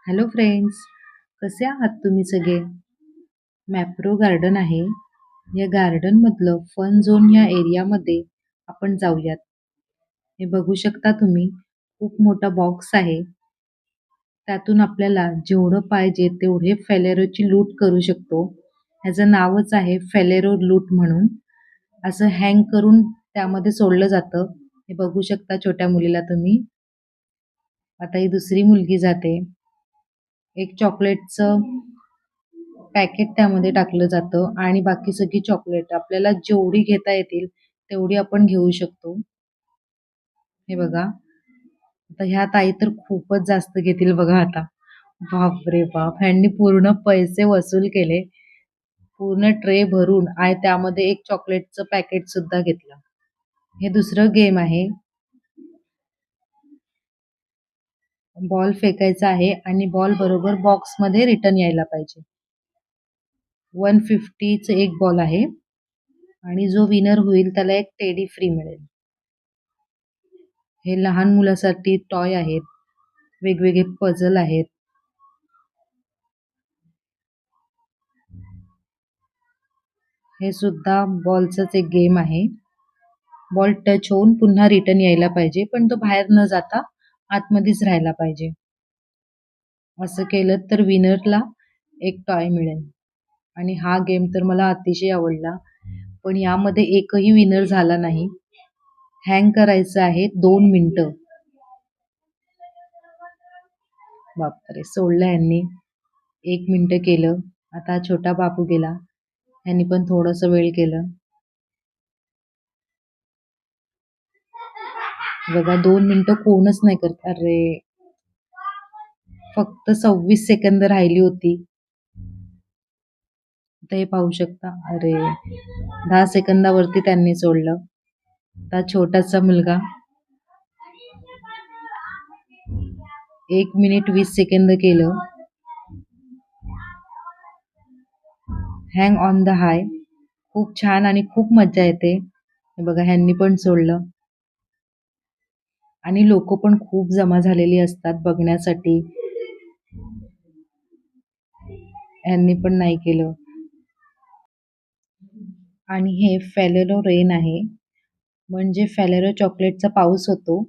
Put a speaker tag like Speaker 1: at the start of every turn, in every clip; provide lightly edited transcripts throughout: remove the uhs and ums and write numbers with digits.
Speaker 1: Hello friends, कसे आहात तुम्ही सगळे? मॅप्रो गार्डन आहे. या गार्डन मधलं फन झोन या एरियामध्ये आपण जाऊयात. हे बघू शकता तुम्ही, खूप मोठा बॉक्स आहे. त्यातून आपल्याला जेवढं पाहिजे तेवढे फेलेरोची लूट करू शकतो. ह्याचं नावच आहे फेलेरो लूट म्हणून. असं हँग करून त्यामध्ये सोडलं जातं. हे बघू शकता छोट्या मुलीला तुम्ही. आता ही दुसरी मुलगी जाते. एक चॉकलेटचं पॅकेट त्यामध्ये टाकलं जातं आणि बाकी सगळी चॉकलेट आपल्याला जेवढी घेता येतील तेवढी आपण घेऊ शकतो. हे बघा, आता ह्या ताई तर खूपच जास्त घेतील बघा आता. बापरे बाप! ह्यांनी पूर्ण पैसे वसूल केले. पूर्ण ट्रे भरून आणि त्यामध्ये एक चॉकलेटचं पॅकेट सुद्धा घेतलं. हे दुसरं गेम आहे. बॉल फेकायचा आहे आणि बॉल बरोबर बॉक्समध्ये रिटर्न यायला पाहिजे. 150चं एक बॉल आहे आणि जो विनर होईल त्याला एक टेडी फ्री मिळेल. हे लहान मुलासाठी टॉय आहेत. वेगवेगळे पझल आहेत. हे सुद्धा बॉलचंच एक गेम आहे. बॉल टच होऊन पुन्हा रिटर्न यायला पाहिजे, पण तो बाहेर न जाता आतमध्येच राहायला पाहिजे. असं केलं तर विनरला एक टॉय मिळेल. आणि हा गेम तर मला अतिशय आवडला. पण यामध्ये एकही विनर झाला नाही. हँग करायचं आहे 2 मिनिटं. बापरे! सोडलं ह्यांनी. 1 मिनिटं केलं. आता हा छोटा बाबू गेला. ह्यांनी पण थोडंसं वेळ केलं. बघा 2 मिनिटं कोणच नाही करत. अरे! फक्त 26 सेकंद राहिली होती. आता हे पाहू शकता. अरे! 10 सेकंदावरती त्यांनी सोडलं. आता छोटासा मुलगा 1 मिनिट 20 सेकंद केलं. Hang on the high. खूप छान आणि खूप मज्जा येते. हे बघा ह्यांनी पण सोडलं. आणि लोक पण खूप जमा झालेली असतात बघण्यासाठी. ह्यांनी पण नाही केलं. आणि हे फेलेरो रेन आहे. म्हणजे फेलेरो चॉकलेटचा पाऊस होतो.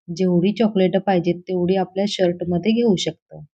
Speaker 1: जेवढी चॉकलेट पाहिजेत तेवढी आपल्या शर्टमध्ये घेऊ शकतो.